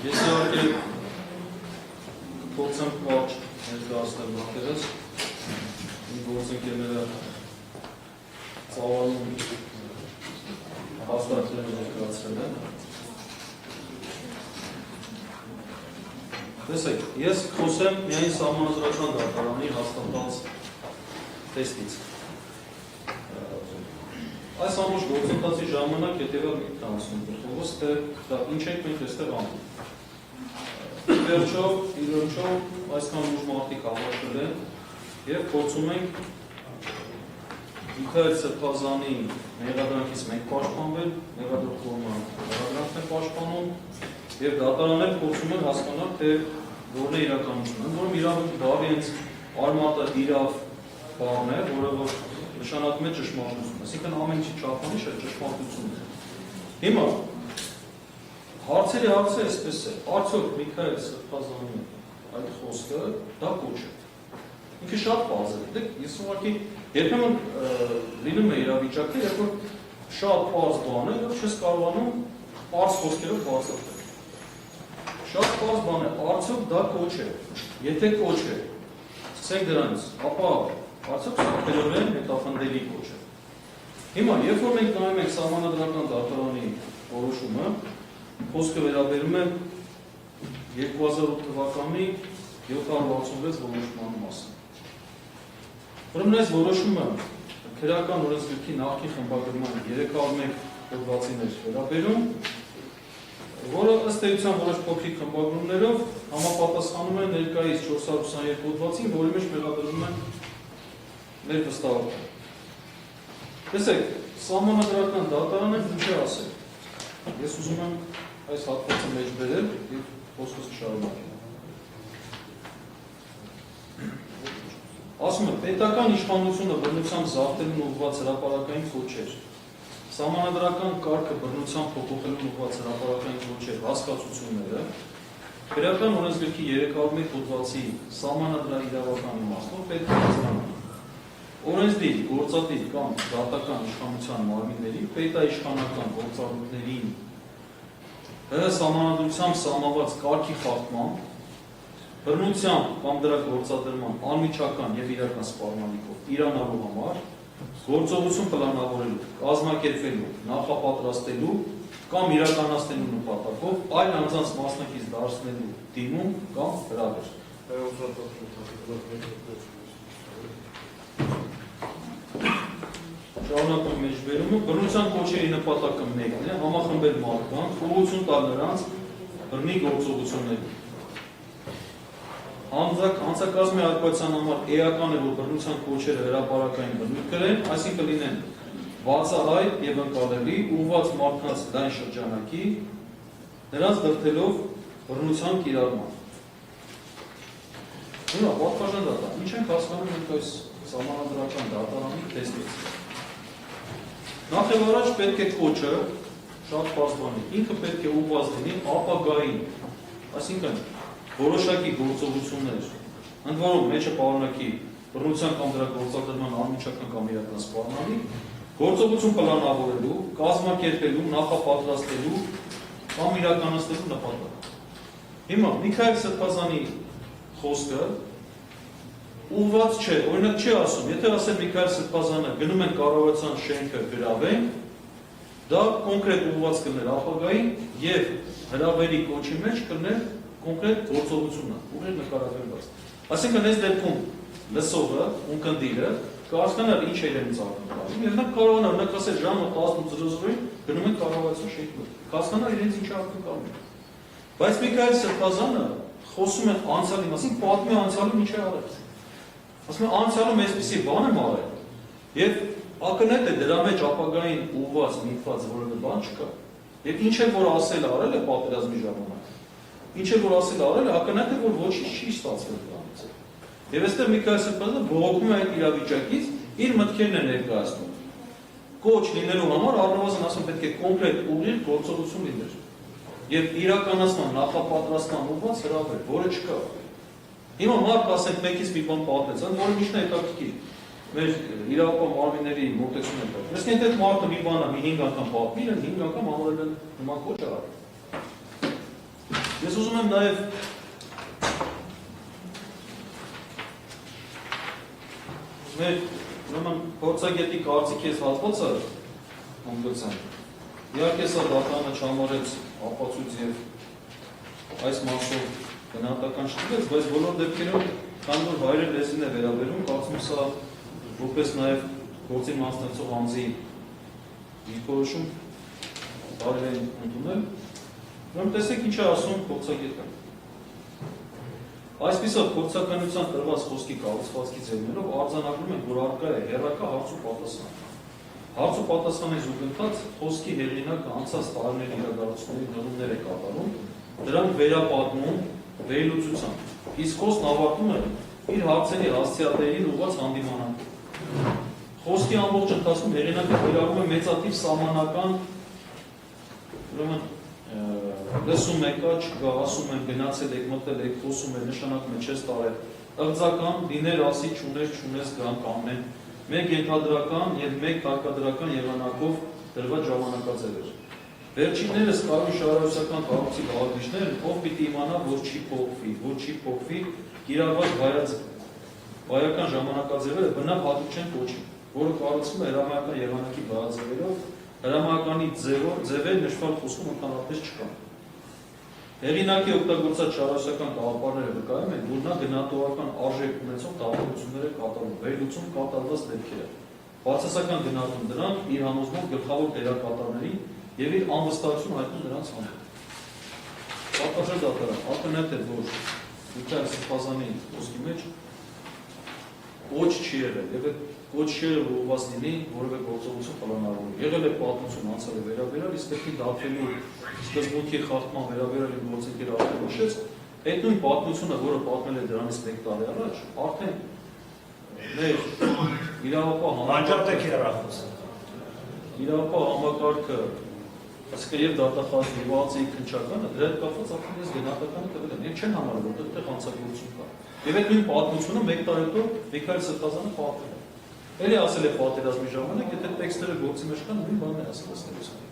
Ես իհարկե փորձեմ կարճ ներկայացնել մատերս, իմ գործընկերները ծավալում հաստատները ներկայացրել են։ Տեսեք, ես խոսեմ միայն սահմանադրական դատարանի հաստատած տեստից։ Այս ամբողջ գործընթացի ժամանակ հետևյալ միտք անցնում գլխովս, թե ինչ ենք մենք այստեղ անում։ Վերջով այսքան ուժ մարդիկ հավաքվել են եւ փորձում ենք Միքայել Սրբազանի մեղադրանքից մենք պաշտպանվել, մեղադրողը մեղադրանքն է պաշտպանում եւ դատարանները փորձում են հասկանալ, թե որն է իրականությունը, որում իրավունքի բառի հենց արմատը իրավ բառն է, որը որ նշանակում է ճշմարտություն, այսինքն ամեն ինչի չափանիշ է ճշմարտությունն է։ Հիմա հարցերը այսպես է, արդյոք Միքայել Սրբազանի այդ խոսքը դա կոչ է։ Ինքը շատ բարձր է, դեք ես ուղղակի երբեմն լինում է իրավիճակը, երբ որ շատ բարձ բան է, եւ չես կարողանում բարձ խոսքերով բացատրել։ Շատ բարձ բան է, արդյոք դա կոչ է։ Եթե կոչ է, սկսենք դրանից, ապա արդյոք սարքելորեն հետախնդելի կոչ է։ Հիմա, երբ որ մենք նայում ենք սահմանադրական դատարանի որոշումը, խոսքը վերաբերում է 2008 թվականի 766 որոշման մասին։ Ուրեմն այս որոշումը քրեական օրենսգրքի նախկին խմբագրման 301 հոդվածին էր վերաբերում, որը ըստ էության որոշ փոքրիկ խմբագրումներով համապատասխանում է ներկայիս 422 հոդվածին, որի մեջ մեղադրվում են մեր վստահողները։ Տեսեք, սահմանադրական դատարանը ինչ է ասել։ Ես ուզում եմ այս հատվածը մեջ բերել եւ խոսքս շարունակել։ Ասում է, պետական իշխանությունը բռնությամբ զավթելուն ուղղված հրապարակային կոչեր, սահմանադրական կարգը բռնությամբ փոփոխելուն ուղղված հրապարակային կոչեր, հասկացությունները, քրեական օրենսգրքի 301 հոդվածի սահմանադրաիրավական իմաստով պետք է հասկանան։ Օրենսդիր, գործադիր կամ դատական իշխանության մարմինների, պետաիշխանական գործառույթներին սահմանադրությամբ սահմանված կարգի խախտման, բռնությամբ կամ դրա գործադրման անմիջական եւ իրական սպառնալիքով իրանալու համար, գործողություն պլանավորելու, կազմակերպելու, նախապատրաստելու կամ իրականացնելու նպատակով այլ անձանց մասնակից դարձնելու դիմում կամ հրավեր։ Շարունակում մեջբերումը, բռնության կոչերի նպատակը մեկն է, համախմբել մարդկանց, ուղղություն տալ նրանց բռնի գործողություններին։ Հանցակազմի արկայության համար էական է, որ բռնության կոչերը հրապարակային բռնի կրեն, այսինքն լինեն բացահայտ եւ ընկալելի, ուղղված մարդկանց լայն շրջանակի, նրանց դրդելով բռնության կիրառման։ Հիմա պատվաժան դատարան, ինչ ենք հասկանում մենք այս սահմանադրական դատարանի տեսքից։ Նախ եւ առաջ պետք է կոչը շատ բարձ բան է, ինքը պետք է ուղղված լինի ապագային, այսինքն որոշակի գործողություններ, ընդ որում մեջը պարունակի բռնության կամ դրա գործադրման անմիջական կամ իրական սպառնալիք, գործողություն պլանավորելու, կազմակերպելու, նախապատրաստելու կամ իրականացնելու նպատակ։ Հիմա Միքայել Սրբազանի խոսքը ուղղված չէ, օրինակ չի ասում, եթե ասել Միքայել Սրբազանը գնում են կառավարության շենքը գրավեն, դա կոնկրետ ուղղված կլներ ապագային եւ հրավերի կոչի մեջ կլներ կոնկրետ գործողությունը, ուղիղ նկարագրված։ Այսինքն այս դեպքում լսողը, ունկնդիրը կհասկանար ինչ է իրենից ակնկալում, եւ նա կարողանա օրինակ ասել ժամը 18:00-ին գնում են կառավարության շենքը, կհասկանար իրենց ինչ ակնկալում։ Բայց Միքայել Սրբազանը խոսում է անցյալի մասին, պատմի անցյալում ինչ է արել։ Ասում է անցյալում այսպիսի բան եմ արել, եւ ակնհայտ է դրա մեջ ապագային ուղղված միտված որևէ բան չկա։ Եվ ինչ է որ ասել արել է պատերազմի ժամանակ։ Ինչ է որ ասել արել է, ակնհայտ է որ ոչինչ չի ստացվել դրանից։ Եվ այստեղ Միքայել Սրբազանը բողոքում է այդ իրավիճակից, իր մտքերն է ներկայացնում։ Կոչ լինելու համար առնվազն ասում պետք է կոնկրետ ուղիղ գործողություն լիներ։ Եվ իրականացման նախապատրաստման ուղղված հրավեր, որը չկա։ Հիմա մարդ ասենք մեկից մի բան պատմեց, որը միշտ հետաքրքիր։ Մեր իրավապահ մարմինների մոտեցումն է պատմում։ Իսկ եթե մարդը մի բանը մի 5 անգամ պատմի, 5 անգամ ամրել են նման կոչ արել։ Ես ուզում եմ նաև մեր փորձագետի կարծիքի այս հատվածը հանգեցան։ Իհարկե սա դատարանը չհամարեց ապացույց եւ այս մասով գնահատական չտվեց, բայց բոլոր դեպքերում, քանի որ հայերեն լեզվին է վերաբերում, կարծում եմ սա որպես նաև գործի մասնակցող անձի դիրքորոշում բարի է ընդունել։ Ուրեմն տեսեք ինչ է ասում փորձագետը։ Այսպիսով փորձականության տրված խոսքի կառուցվածքի ձևներով արձանագրում են, որ առկա է հեռակա հարց ու պատասխան։ Հարց ու պատասխանի զուգընթաց խոսքի հեղինակը անցած տարիների իրադարձությունների նորումներ է կատարում, դրանք վերապատմում, վերլուծությամբ, իսկ խոսքն ավարտում է իր հարցերի հասցեատերին ուղղված հանդիմանանքով։ Խոսքի ամբողջ ընթացքում հեղինակը վերարում է մեծաթիվ սահմանական, ուրեմն լսում եք, չկա, ասում են, գնացել եք, մտել եք, խոսում եք, նշանակում է չես տարել, ըղձական, դիներ ասի, չունես գան կանեն, մեկ ենթադրական և մեկ հարկադրական եղանակով դրված ժամանակաձևեր։ Վերջիններս Կարոն Շահարարոսական կառույցի գաղափարիչներն, ով պիտի իմանա, որ չի փոխվի, կիրառված բայական ժամանակաձևերը բնավ հատուկ չեն կոչի, որը կառուցվում է հրամայական եղանակի բայաձևերով, հրամայականի ձևեր նշված խոսքում ընդհանրապես չկան։ Հեղինակի օգտագործած շահարարոսական գաղափարները վկայում են, որ նա գնահատողական արժեք ունեցող դատողություններ է կատարում, վերլուծում կատարված դեպքերը։ Բացասական գնահատում դրանք իր համոզմամբ գլխավոր դերակատարներին և իր անվստահություն հայտնում նրանց հանդեպ։ Պատասխան դատարան ակնհայտ է, որ Միքայել Սրբազանի խոսքի մեջ կոչ չի եղել, եւ այդ կոչ չի եղել ուղղված լինի որևէ գործողություն պլանավորելու։ Եղել է պատմություն անցյալի վերաբերյալ, իսկ դեպքի դափելու սկզբունքի խախտման վերաբերյալ իմ գործընկերը արդեն նշեց, այդ նույն պատմությունը, որը պատմել է դրանից 1 տարի առաջ, արդեն մեր իրավապահ համակարգը, այսինքն եւ դատախազի եւ ԱԾ-ի քննչականը դրա հետ կապված արդեն ես գնահատականը տվել եմ։ Եվ չեն համարել, որ այդտեղ հանցագործություն կա։ Եվ այդ նույն պատմությունը 1 տարի հետո Միքայել Սրբազանը պատմել է։ Էլի ասել է պատերազմի ժամանակ, եթե տեքստերը գործի մեջ կան, նույն բանն է ասել ըստ էության։